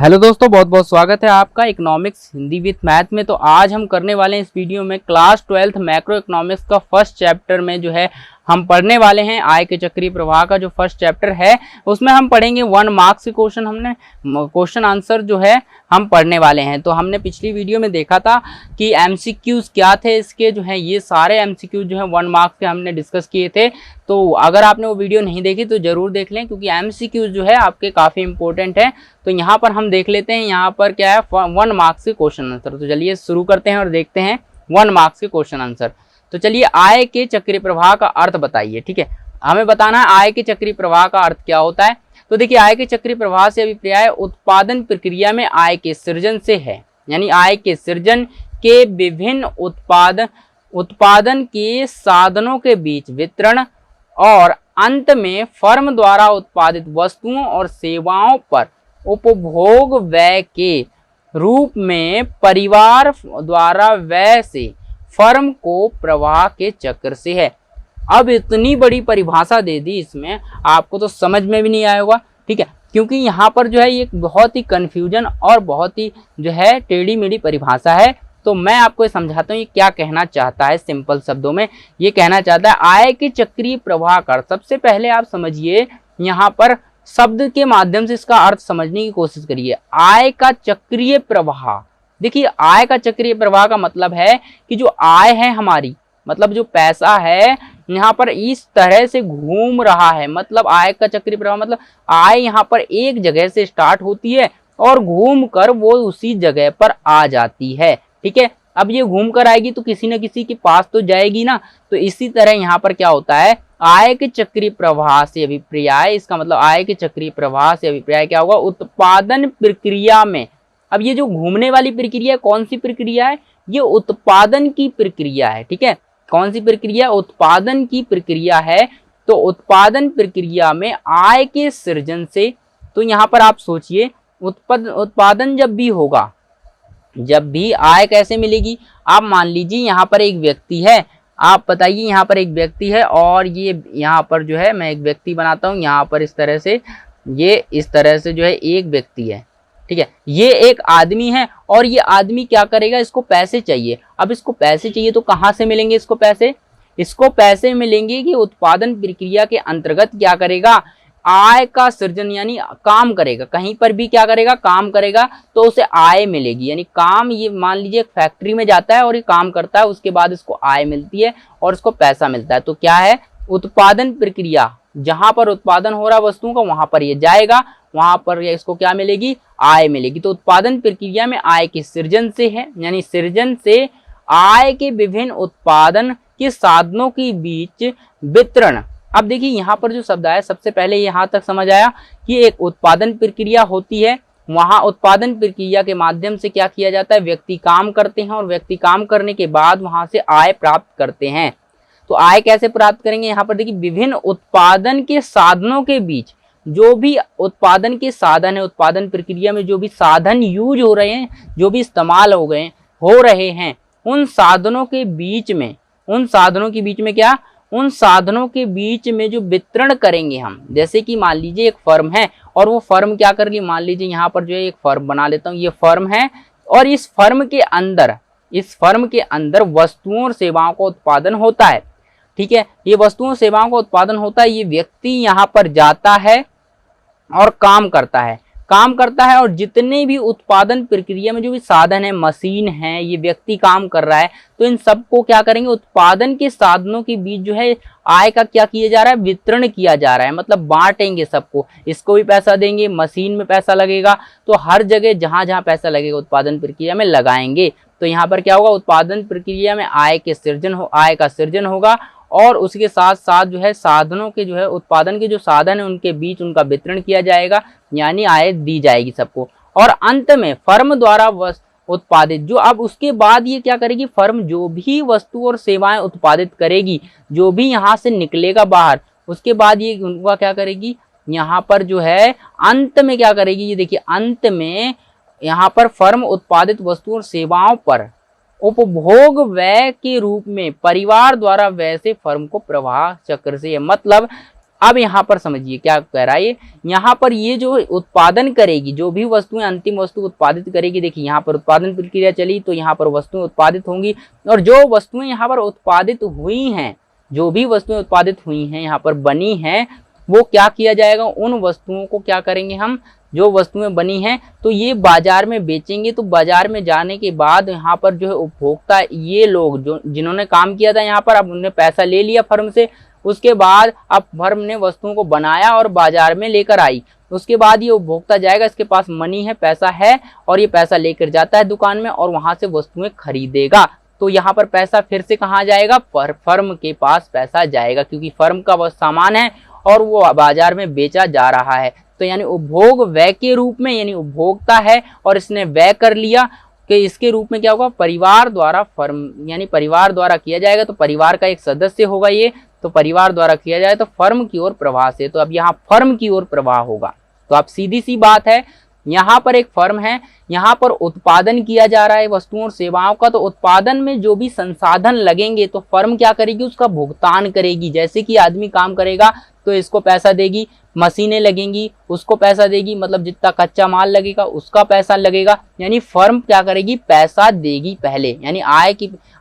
Hello दोस्तों, बहुत बहुत स्वागत है आपका इकोनॉमिक्स हिंदी विद मैथ में। तो आज हम करने वाले हैं इस वीडियो में क्लास 12th मैक्रो इकोनॉमिक्स का फर्स्ट चैप्टर में जो है हम पढ़ने वाले हैं आय के चक्रीय प्रवाह का जो फर्स्ट चैप्टर है उसमें हम पढ़ेंगे 1 मार्क्स के क्वेश्चन। हमने क्वेश्चन आंसर जो है हम पढ़ने वाले हैं। तो हमने पिछली वीडियो में देखा था कि एमसीक्यूज क्या थे इसके, जो है ये सारे एमसीक्यूज जो है 1 मार्क्स के हमने डिस्कस किए थे। तो अगर आपने वो वीडियो नहीं देखी तो जरूर देख लें, क्योंकि एमसीक्यूज जो है आपके काफ़ी इंपॉर्टेंट है। तो यहाँ पर हम देख लेते हैं यहाँ पर क्या है 1 मार्क्स के क्वेश्चन आंसर। तो चलिए शुरू करते हैं और देखते हैं 1 मार्क्स के क्वेश्चन आंसर। तो चलिए, आय के चक्रीय प्रवाह का अर्थ बताइए। ठीक है, हमें बताना है आय के चक्रीय प्रवाह का अर्थ क्या होता है। तो देखिए, आय के चक्रीय प्रवाह से अभिप्राय उत्पादन प्रक्रिया में आय के सृजन से है, यानी आय के सृजन के विभिन्न उत्पादन के साधनों के बीच वितरण और अंत में फर्म द्वारा उत्पादित वस्तुओं और सेवाओं पर उपभोग व्यय के रूप में परिवार द्वारा व्यय से फर्म को प्रवाह के चक्र से है। अब इतनी बड़ी परिभाषा दे दी, इसमें आपको तो समझ में भी नहीं आया होगा। ठीक है, क्योंकि यहाँ पर जो है ये बहुत ही कंफ्यूजन और बहुत ही जो है टेढ़ी मेढ़ी परिभाषा है। तो मैं आपको समझाता हूँ ये क्या कहना चाहता है। सिंपल शब्दों में ये कहना चाहता है आय के चक्रीय प्रवाह का। सबसे पहले आप समझिए, यहाँ पर शब्द के माध्यम से इसका अर्थ समझने की कोशिश करिए। आय का चक्रीय प्रवाह, देखिए आय का चक्रीय प्रवाह का मतलब है कि जो आय है हमारी, मतलब जो पैसा है यहाँ पर इस तरह से घूम रहा है। मतलब आय का चक्रीय प्रवाह मतलब आय यहाँ पर एक जगह से स्टार्ट होती है और घूम कर वो उसी जगह पर आ जाती है। ठीक है, अब ये घूम कर आएगी तो किसी न किसी के पास तो जाएगी ना। तो इसी तरह यहाँ पर क्या होता है, आय के चक्रीय प्रवाह से अभिप्राय, इसका मतलब आय के चक्रीय प्रवाह से अभिप्राय क्या होगा, उत्पादन प्रक्रिया में। अब ये जो घूमने वाली प्रक्रिया कौन सी प्रक्रिया है, ये उत्पादन की प्रक्रिया है। ठीक है, कौन सी प्रक्रिया, उत्पादन की प्रक्रिया है। तो उत्पादन प्रक्रिया में आय के सृजन से, तो यहाँ पर आप सोचिए उत्पादन जब भी होगा, जब भी आय कैसे मिलेगी। आप मान लीजिए यहाँ पर एक व्यक्ति है, आप बताइए यहाँ पर एक व्यक्ति है और ये यहाँ पर जो है मैं एक व्यक्ति बनाता हूँ, यहाँ पर इस तरह से, ये इस तरह से जो है एक व्यक्ति है। ठीक है, ये एक आदमी है और ये आदमी क्या करेगा, इसको पैसे चाहिए। अब इसको पैसे चाहिए तो कहाँ से मिलेंगे इसको पैसे, इसको पैसे मिलेंगे कि उत्पादन प्रक्रिया के अंतर्गत क्या करेगा, आय का सृजन, यानी काम करेगा। कहीं पर भी क्या करेगा, काम करेगा तो उसे आय मिलेगी। यानी काम, ये मान लीजिए एक फैक्ट्री में जाता है और ये काम करता है, उसके बाद इसको आय मिलती है और इसको पैसा मिलता है। तो क्या है, उत्पादन प्रक्रिया, जहां पर उत्पादन हो रहा वस्तुओं का वहां पर ये जाएगा, वहां पर इसको क्या मिलेगी, आय मिलेगी। तो उत्पादन प्रक्रिया में आय के सृजन से है, यानी सृजन से आय के विभिन्न उत्पादन के साधनों के बीच वितरण। अब देखिए यहाँ पर जो शब्द आया, सबसे पहले यहाँ तक समझ आया कि एक उत्पादन प्रक्रिया होती है, वहां उत्पादन प्रक्रिया के माध्यम से क्या किया जाता है, व्यक्ति काम करते हैं और व्यक्ति काम करने के बाद वहां से आय प्राप्त करते हैं। तो आय कैसे प्राप्त करेंगे, यहाँ पर देखिए विभिन्न उत्पादन के साधनों के बीच, जो भी उत्पादन के साधन है, उत्पादन प्रक्रिया में जो भी साधन यूज हो रहे हैं, जो भी इस्तेमाल हो रहे हैं, उन साधनों के बीच में, उन साधनों के बीच में क्या, उन साधनों के बीच में जो वितरण करेंगे हम। जैसे कि मान लीजिए एक फर्म है और वो फर्म क्या कर रही है, मान लीजिए यहाँ पर जो है एक फर्म बना लेता हूँ, ये फर्म है और इस फर्म के अंदर वस्तुओं और सेवाओं का उत्पादन होता है। ठीक है, ये वस्तुओं सेवाओं का उत्पादन होता है, ये व्यक्ति यहाँ पर जाता है और काम करता है और जितने भी उत्पादन प्रक्रिया में जो भी साधन है, मशीन है, ये व्यक्ति काम कर रहा है, तो इन सबको क्या करेंगे, उत्पादन के साधनों के बीच जो है आय का क्या किया जा रहा है, वितरण किया जा रहा है। मतलब बांटेंगे सबको, इसको भी पैसा देंगे, मशीन में पैसा लगेगा, तो हर जगह जहां जहां पैसा लगेगा उत्पादन प्रक्रिया में लगाएंगे। तो यहाँ पर क्या होगा, उत्पादन प्रक्रिया में आय का सृजन होगा और उसके साथ साथ जो है साधनों के, जो है उत्पादन के जो साधन है उनके बीच उनका वितरण किया जाएगा, यानी आय दी जाएगी सबको। और अंत में फर्म द्वारा उत्पादित, जो अब उसके बाद ये क्या करेगी, फर्म जो भी वस्तु और सेवाएं उत्पादित करेगी, जो भी यहाँ से निकलेगा बाहर, उसके बाद ये उनका क्या करेगी, यहाँ पर जो है अंत में क्या करेगी, ये देखिए अंत में यहाँ पर फर्म उत्पादित वस्तु और सेवाओं पर उपभोग व्यय के रूप में परिवार द्वारा व्यय से फर्म को प्रवाह चक्र से, मतलब अब यहाँ पर समझिए क्या कह रहा है ये, यहाँ पर ये जो उत्पादन करेगी, जो भी वस्तुएं अंतिम वस्तु उत्पादित करेगी, देखिए यहाँ पर उत्पादन प्रक्रिया चली तो यहाँ पर वस्तुएं उत्पादित होंगी, और जो वस्तुएं यहाँ पर उत्पादित हुई हैं, जो भी वस्तुएं उत्पादित हुई हैं यहाँ पर बनी हैं, वो क्या किया जाएगा, उन वस्तुओं को क्या करेंगे हम, जो वस्तुएं बनी हैं तो ये बाजार में बेचेंगे। तो बाजार में जाने के बाद यहाँ पर जो है उपभोक्ता, ये लोग जो जिन्होंने काम किया था यहाँ पर, अब उन्होंने पैसा ले लिया फर्म से, उसके बाद अब फर्म ने वस्तुओं को बनाया और बाजार में लेकर आई, उसके बाद ये उपभोक्ता जाएगा, इसके पास मनी है, पैसा है, और ये पैसा लेकर जाता है दुकान में और वहां से वस्तुएं खरीदेगा। तो यहाँ पर पैसा फिर से कहाँ जाएगा, फर्म के पास पैसा जाएगा, क्योंकि फर्म का वह सामान है और वो बाजार में बेचा जा रहा है। तो यानी उपभोग व्यय के रूप में, यानी उपभोक्ता है और इसने व्यय कर लिया, कि इसके रूप में क्या होगा, परिवार द्वारा फर्म, यानी परिवार द्वारा किया जाएगा, तो परिवार का एक सदस्य होगा ये, तो परिवार द्वारा किया जाए तो फर्म की ओर प्रवाह से, तो अब यहाँ फर्म की ओर प्रवाह होगा। तो अब सीधी सी बात है, यहाँ पर एक फर्म है, यहाँ पर उत्पादन किया जा रहा है वस्तुओं और सेवाओं का, तो उत्पादन में जो भी संसाधन लगेंगे तो फर्म क्या करेगी, उसका भुगतान करेगी। जैसे कि आदमी काम करेगा तो इसको पैसा देगी, मशीनें लगेंगी उसको पैसा देगी, मतलब जितना कच्चा माल लगेगा उसका पैसा लगेगा, यानी फर्म क्या करेगी, पैसा देगी पहले, यानी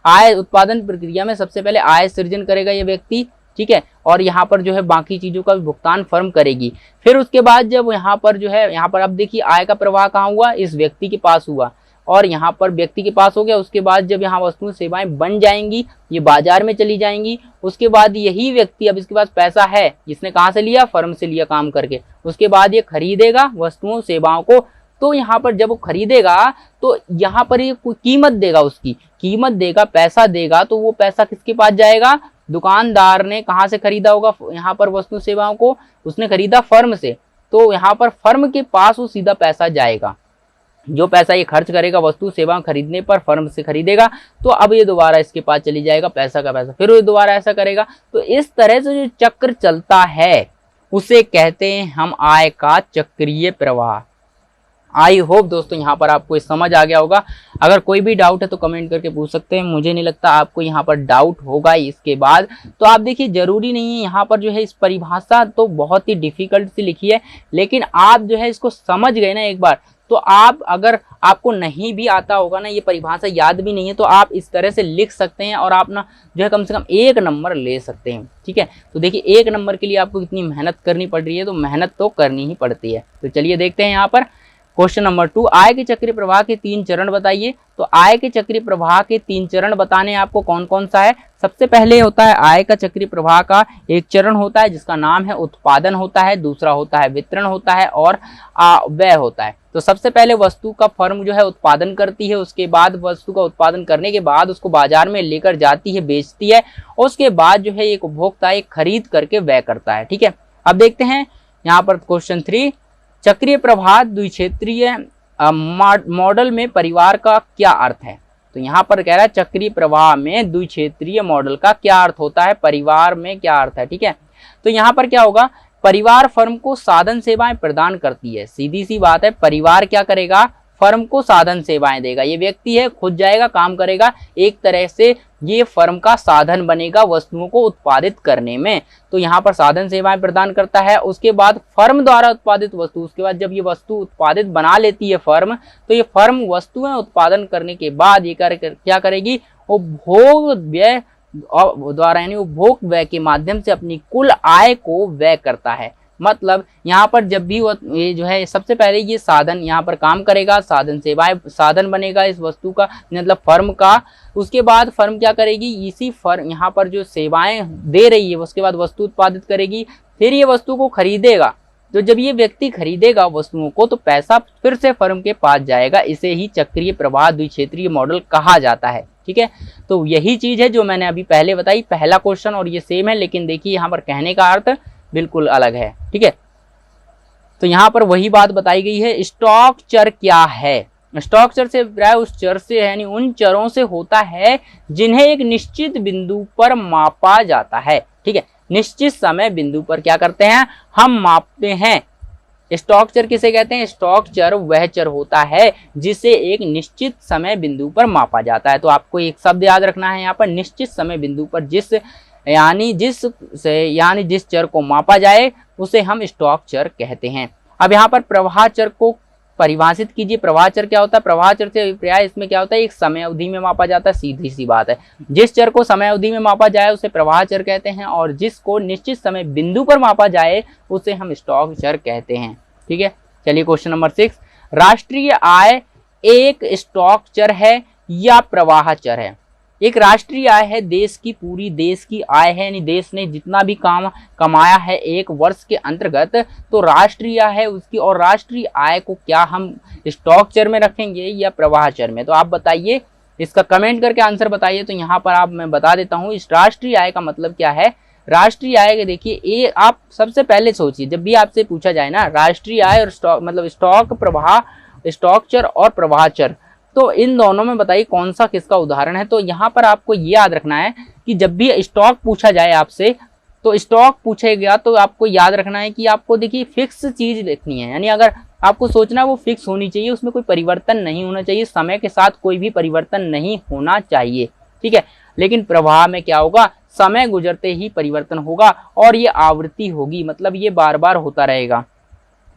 आय उत्पादन प्रक्रिया में सबसे पहले आय सृजन करेगा ये व्यक्ति, ठीक है, और यहाँ पर जो है बाकी चीजों का भी भुगतान फर्म करेगी। फिर उसके बाद जब यहाँ पर जो है, यहाँ पर अब देखिए आय का प्रवाह कहाँ हुआ, इस व्यक्ति के पास हुआ, और यहाँ पर व्यक्ति के पास हो गया। उसके बाद जब यहाँ वस्तुएं सेवाएं बन जाएंगी, ये बाजार में चली जाएंगी, उसके बाद यही व्यक्ति, अब इसके पास पैसा है, इसने कहाँ से लिया, फर्म से लिया काम करके, उसके बाद ये खरीदेगा वस्तुओं सेवाओं को। तो यहाँ पर जब वो खरीदेगा तो यहाँ पर ये कोई कीमत देगा, उसकी कीमत देगा, पैसा देगा, तो वो पैसा किसके पास जाएगा, दुकानदार ने कहाँ से खरीदा होगा यहाँ पर वस्तु सेवाओं को, उसने खरीदा फर्म से, तो यहाँ पर फर्म के पास वो सीधा पैसा जाएगा, जो पैसा ये खर्च करेगा वस्तु सेवा खरीदने पर फर्म से खरीदेगा, तो अब ये दोबारा इसके पास चली जाएगा पैसा का पैसा, फिर वो दोबारा ऐसा करेगा। तो इस तरह से जो चक्र चलता है उसे कहते हैं हम आय का चक्रीय प्रवाह। आई होप दोस्तों यहाँ पर आपको समझ आ गया होगा। अगर कोई भी डाउट है तो कमेंट करके पूछ सकते हैं, मुझे नहीं लगता आपको यहाँ पर डाउट होगा इसके बाद। तो आप देखिए, जरूरी नहीं है यहाँ पर जो है, इस परिभाषा तो बहुत ही डिफिकल्ट सी लिखी है, लेकिन आप जो है इसको समझ गए ना एक बार, तो आप, अगर आपको नहीं भी आता होगा ना, ये परिभाषा याद भी नहीं है, तो आप इस तरह से लिख सकते हैं और आप ना जो है कम से कम 1 नंबर ले सकते हैं, ठीक है। तो देखिए 1 नंबर के लिए आपको कितनी मेहनत करनी पड़ रही है, तो मेहनत तो करनी ही पड़ती है। तो चलिए देखते हैं यहाँ पर क्वेश्चन नंबर 2, आय के चक्रीय प्रवाह के 3 चरण बताइए। तो आय के चक्रीय प्रवाह के 3 चरण बताने आपको कौन कौन सा है। सबसे पहले होता है आय का चक्रीय प्रवाह का एक चरण होता है जिसका नाम है उत्पादन होता है, दूसरा होता है वितरण होता है, और व्यय होता है। तो सबसे पहले वस्तु का फर्म जो है उत्पादन करती है, उसके बाद वस्तु का उत्पादन करने के बाद उसको बाजार में लेकर जाती है, बेचती है, उसके बाद जो है एक उपभोक्ता एक खरीद करके व्यय करता है, ठीक है। अब देखते हैं यहाँ पर क्वेश्चन 3, चक्रीय प्रवाह द्विक्षेत्रीय मॉडल में परिवार का क्या अर्थ है। तो यहाँ पर कह रहा है चक्रीय प्रवाह में द्विक्षेत्रीय मॉडल का क्या अर्थ होता है, परिवार में क्या अर्थ है, ठीक है। तो यहाँ पर क्या होगा, परिवार फर्म को साधन सेवाएं प्रदान करती है, सीधी सी बात है, परिवार क्या करेगा, फर्म को साधन सेवाएं देगा। ये व्यक्ति है खुद जाएगा काम करेगा, एक तरह से ये फर्म का साधन बनेगा वस्तुओं को उत्पादित करने में। तो यहाँ पर साधन सेवाएं प्रदान करता है। उसके बाद फर्म द्वारा उत्पादित वस्तु, उसके बाद जब ये वस्तु उत्पादित बना लेती है फर्म, तो ये फर्म वस्तुएं उत्पादन करने के बाद ये क्या करेगी, उपभोग व्यय द्वारा यानी उपभोग व्यय के माध्यम से अपनी कुल आय को व्यय करता है। मतलब यहाँ पर जब भी ये जो है, सबसे पहले ये साधन यहाँ पर काम करेगा, साधन सेवाएं, साधन बनेगा इस वस्तु का, मतलब फर्म का। उसके बाद फर्म क्या करेगी, इसी फर्म यहाँ पर जो सेवाएं दे रही है उसके बाद वस्तु उत्पादित करेगी, फिर ये वस्तु को खरीदेगा। तो जब ये व्यक्ति खरीदेगा वस्तुओं को तो पैसा फिर से फर्म के पास जाएगा। इसे ही चक्रीय प्रवाह द्विक्षेत्रीय मॉडल कहा जाता है, ठीक है। तो यही चीज है जो मैंने अभी पहले बताई, पहला क्वेश्चन और ये सेम है, लेकिन देखिए यहाँ पर कहने का अर्थ बिल्कुल अलग है, ठीक है। तो यहाँ पर वही बात बताई गई है। स्टॉक चर क्या है, स्टॉक चर से प्राय उस चर से यानी उन चरों से होता है जिन्हें एक निश्चित बिंदु पर मापा जाता है, ठीक है। निश्चित समय बिंदु पर क्या करते हैं, हम मापते हैं। स्टॉक चर किसे कहते हैं, स्टॉक चर वह चर होता है जिसे एक निश्चित समय बिंदु पर मापा जाता है। तो आपको एक शब्द याद रखना है यहाँ पर, निश्चित समय बिंदु पर जिस यानी जिस चर को मापा जाए उसे हम स्टॉक चर कहते हैं। अब यहाँ पर प्रवाह चर को परिभाषित कीजिए। प्रवाह चर क्या होता है? प्रवाह चर से अभिप्राय इसमें क्या होता है? एक समय अवधि में मापा जाता है, सीधी सी बात है। जिस चर को समय अवधि में मापा जाए उसे प्रवाह चर कहते हैं और जिसको निश्चित समय बिंदु पर मापा जाए उसे हम स्टॉक चर कहते हैं। ठीक है, चलिए क्वेश्चन नंबर 6, राष्ट्रीय आय एक स्टॉक चर है या प्रवाह चर है? एक राष्ट्रीय आय है देश की, पूरी देश की आय है, यानी देश ने जितना भी कमाया है एक वर्ष के अंतर्गत तो राष्ट्रीय आय है उसकी। और राष्ट्रीय आय को क्या हम स्टॉक चर में रखेंगे या प्रवाह चर में? तो आप बताइए, इसका कमेंट करके आंसर बताइए। तो यहाँ पर मैं बता देता हूँ इस राष्ट्रीय आय का मतलब क्या है। राष्ट्रीय आय के देखिए, ये आप सबसे पहले सोचिए, जब भी आपसे पूछा जाए ना राष्ट्रीय आय और स्टॉक मतलब स्टॉक चर और प्रवाह चर, तो इन दोनों में बताइए कौन सा किसका उदाहरण है। तो यहाँ पर आपको ये याद रखना है कि जब भी स्टॉक पूछा जाए आपसे, तो स्टॉक पूछेगा तो आपको याद रखना है कि आपको देखिए फिक्स चीज लिखनी है, यानी अगर आपको सोचना है वो फिक्स होनी चाहिए, उसमें कोई परिवर्तन नहीं होना चाहिए, समय के साथ कोई भी परिवर्तन नहीं होना चाहिए। ठीक है, लेकिन प्रवाह में क्या होगा? समय गुजरते ही परिवर्तन होगा और ये आवृत्ति होगी, मतलब ये बार बार होता रहेगा।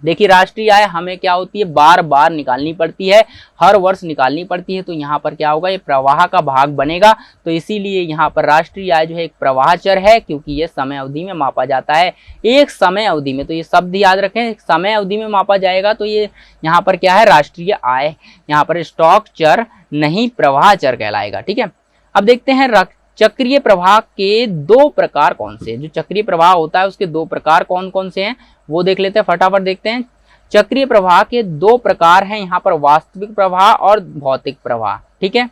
देखिए राष्ट्रीय आय हमें क्या होती है? बार बार निकालनी पड़ती है, हर वर्ष निकालनी पड़ती है। तो यहाँ पर क्या होगा? ये प्रवाह का भाग बनेगा। तो इसीलिए यहाँ पर राष्ट्रीय आय जो है एक प्रवाह चर है, क्योंकि ये समय अवधि में मापा जाता है। एक समय अवधि में, तो ये शब्द याद रखें, एक समय अवधि में मापा जाएगा तो ये यहाँ पर क्या है? राष्ट्रीय आय। यहाँ पर स्टॉक चर नहीं, प्रवाह चर कहलाएगा। ठीक है, अब देखते हैं चक्रीय प्रवाह के दो प्रकार कौन से हैं। जो चक्रीय प्रवाह होता है उसके दो प्रकार कौन कौन से हैं वो देख लेते हैं, फटाफट देखते हैं। चक्रीय प्रवाह के दो प्रकार हैं यहाँ पर, वास्तविक प्रवाह और भौतिक प्रवाह। ठीक है,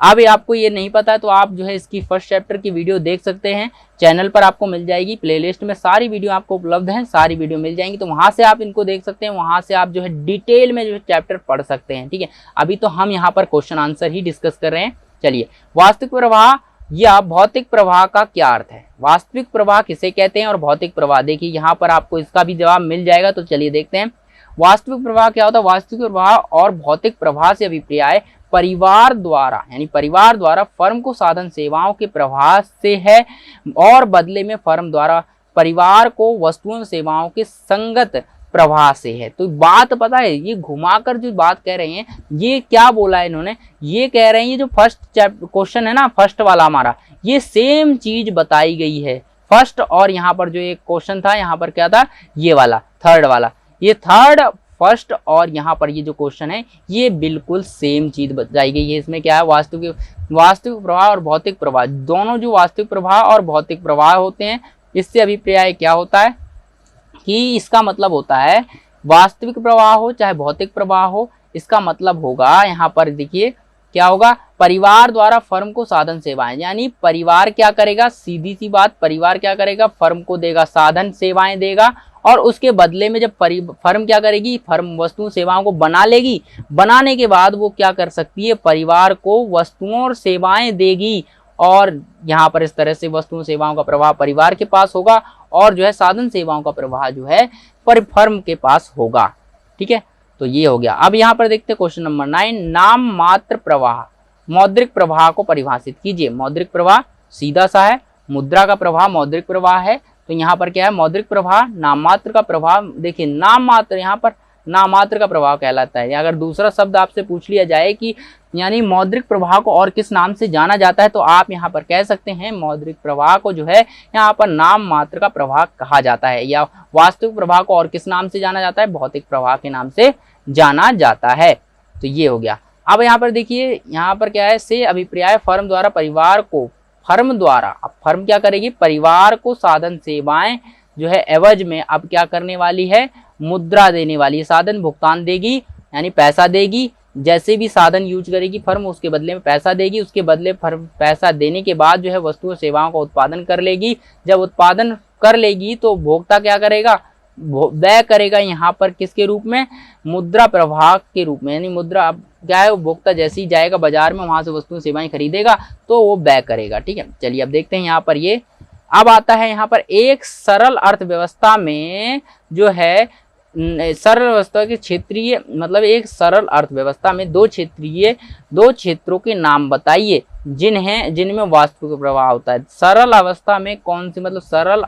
अब आपको ये नहीं पता तो आप जो है इसकी फर्स्ट चैप्टर की वीडियो देख सकते हैं, चैनल पर आपको मिल जाएगी, प्लेलिस्ट में सारी वीडियो आपको उपलब्ध है, सारी वीडियो मिल जाएंगी, तो वहां से आप इनको देख सकते हैं, वहां से आप जो है डिटेल में जो है चैप्टर पढ़ सकते हैं। ठीक है, अभी तो हम यहाँ पर क्वेश्चन आंसर ही डिस्कस कर रहे हैं। चलिए, वास्तविक प्रवाह या भौतिक प्रवाह का क्या अर्थ है? वास्तविक प्रवाह किसे कहते हैं और भौतिक प्रवाह? देखिए यहाँ पर आपको इसका भी जवाब मिल जाएगा। तो चलिए देखते हैं वास्तविक प्रवाह क्या होता है। वास्तविक प्रवाह और भौतिक प्रवाह से अभिप्राय परिवार द्वारा, यानी परिवार द्वारा फर्म को साधन सेवाओं के प्रवाह से है और बदले में फर्म द्वारा परिवार को वस्तुओं सेवाओं के संगत प्रवाह से है। तो बात पता है, ये घुमाकर जो बात कह रहे हैं, ये क्या बोला है इन्होंने? ये कह रहे हैं ये जो फर्स्ट क्वेश्चन है ना, फर्स्ट वाला हमारा, ये सेम चीज बताई गई है। फर्स्ट और यहाँ पर जो एक क्वेश्चन था, यहाँ पर क्या था? ये वाला थर्ड वाला, ये थर्ड फर्स्ट और यहाँ पर ये जो क्वेश्चन है ये बिल्कुल सेम चीज बताई गई है। इसमें क्या है? वास्तविक प्रवाह और भौतिक प्रवाह, दोनों जो वास्तविक प्रवाह और भौतिक प्रवाह होते हैं, इससे अभिप्राय क्या होता है कि इसका मतलब होता है वास्तविक प्रवाह हो चाहे भौतिक प्रवाह हो, इसका मतलब होगा यहाँ पर देखिए क्या होगा? परिवार द्वारा फर्म को साधन सेवाएं, यानी परिवार क्या करेगा? सीधी सी बात, परिवार क्या करेगा? फर्म को देगा, साधन सेवाएं देगा और उसके बदले में जब फर्म क्या करेगी? फर्म वस्तुओं सेवाओं को बना लेगी, बनाने के बाद वो क्या कर सकती है? परिवार को वस्तुओं और सेवाएं देगी और यहाँ पर इस तरह से वस्तुओं सेवाओं का प्रवाह परिवार के पास होगा और जो है साधन सेवाओं का प्रवाह जो है फर्म के पास होगा। ठीक है, तो ये हो गया। अब यहाँ पर देखते हैं क्वेश्चन नंबर 9, नाम मात्र प्रवाह, मौद्रिक प्रवाह को परिभाषित कीजिए। मौद्रिक प्रवाह सीधा सा है, मुद्रा का प्रवाह मौद्रिक प्रवाह है। तो यहाँ पर क्या है? मौद्रिक प्रवाह नाम मात्र का प्रवाह। देखिए नाम मात्र, यहाँ पर नाम मात्र का प्रभाव कहलाता है। अगर दूसरा शब्द आपसे पूछ लिया जाए कि यानी मौद्रिक प्रवाह को और किस नाम से जाना जाता है, तो आप यहाँ पर कह सकते हैं मौद्रिक प्रवाह को जो है यहाँ पर नाम मात्र का प्रवाह कहा जाता है। या वास्तविक प्रवाह को और किस नाम से जाना जाता है? भौतिक प्रवाह के नाम से जाना जाता है। तो ये हो गया। अब यहाँ पर देखिए, यहाँ पर क्या है? से अभिप्राय फर्म द्वारा परिवार को, फर्म द्वारा, अब फर्म क्या करेगी? परिवार को साधन सेवाएं जो है एवज में अब क्या करने वाली है? मुद्रा देने वाली है, साधन भुगतान देगी, यानी पैसा देगी। जैसे भी साधन यूज करेगी फर्म, उसके बदले में पैसा देगी। उसके बदले फर्म पैसा देने के बाद जो है वस्तुओं सेवाओं का उत्पादन कर लेगी। जब उत्पादन कर लेगी तो भोक्ता क्या करेगा? व्यय करेगा। यहाँ पर किसके रूप में? मुद्रा प्रवाह के रूप में, यानी मुद्रा क्या है? भोक्ता जैसे ही जाएगा बाजार में, वहां से वस्तुएं सेवाएं खरीदेगा तो वो व्यय करेगा। ठीक है, चलिए अब देखते हैं यहाँ पर ये अब आता है यहाँ पर एक सरल अर्थव्यवस्था में जो है सरल अवस्था के क्षेत्रीय, मतलब एक सरल अर्थव्यवस्था में दो क्षेत्रों के नाम बताइए। जिनमें वास्तविक प्रवाह होता है। सरल अवस्था में कौन सी, मतलब सरल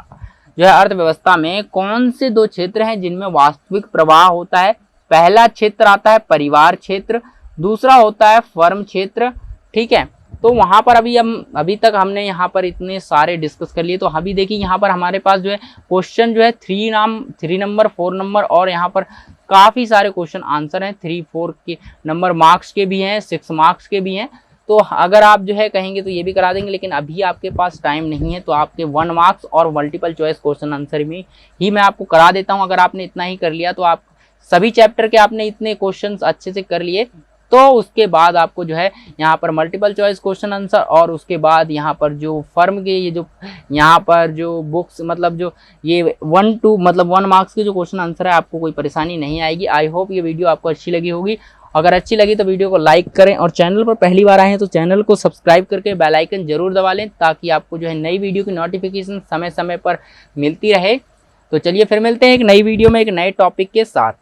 जो है अर्थव्यवस्था में कौन से दो क्षेत्र हैं जिनमें वास्तविक प्रवाह होता है? पहला क्षेत्र आता है परिवार क्षेत्र, दूसरा होता है फर्म क्षेत्र। ठीक है, तो वहां पर अभी तक हमने यहाँ पर इतने सारे डिस्कस कर लिए। तो अभी देखिए यहाँ पर हमारे पास जो है क्वेश्चन जो है 3 नंबर 4 नंबर और यहाँ पर काफी सारे क्वेश्चन आंसर हैं। 3-4 के नंबर मार्क्स के भी हैं, 6 मार्क्स के भी हैं। तो अगर आप जो है कहेंगे तो ये भी करा देंगे, लेकिन अभी आपके पास टाइम नहीं है, तो आपके 1 मार्क्स और मल्टीपल चॉइस क्वेश्चन आंसर में ही मैं आपको करा देता हूँ। अगर आपने इतना ही कर लिया तो आप सभी चैप्टर के आपने इतने क्वेश्चंस अच्छे से कर लिए, तो उसके बाद आपको जो है यहाँ पर मल्टीपल चॉइस क्वेश्चन आंसर और उसके बाद यहाँ पर जो फर्म के ये जो यहाँ पर जो बुक्स, मतलब जो ये 1 मार्क्स के जो क्वेश्चन आंसर है, आपको कोई परेशानी नहीं आएगी। आई होप ये वीडियो आपको अच्छी लगी होगी। अगर अच्छी लगी तो वीडियो को लाइक करें और चैनल पर पहली बार आए हैं तो चैनल को सब्सक्राइब करके बेल आइकन जरूर दबा लें, ताकि आपको जो है नई वीडियो की नोटिफिकेशन समय समय पर मिलती रहे। तो चलिए फिर मिलते हैं एक नई वीडियो में एक नए टॉपिक के साथ।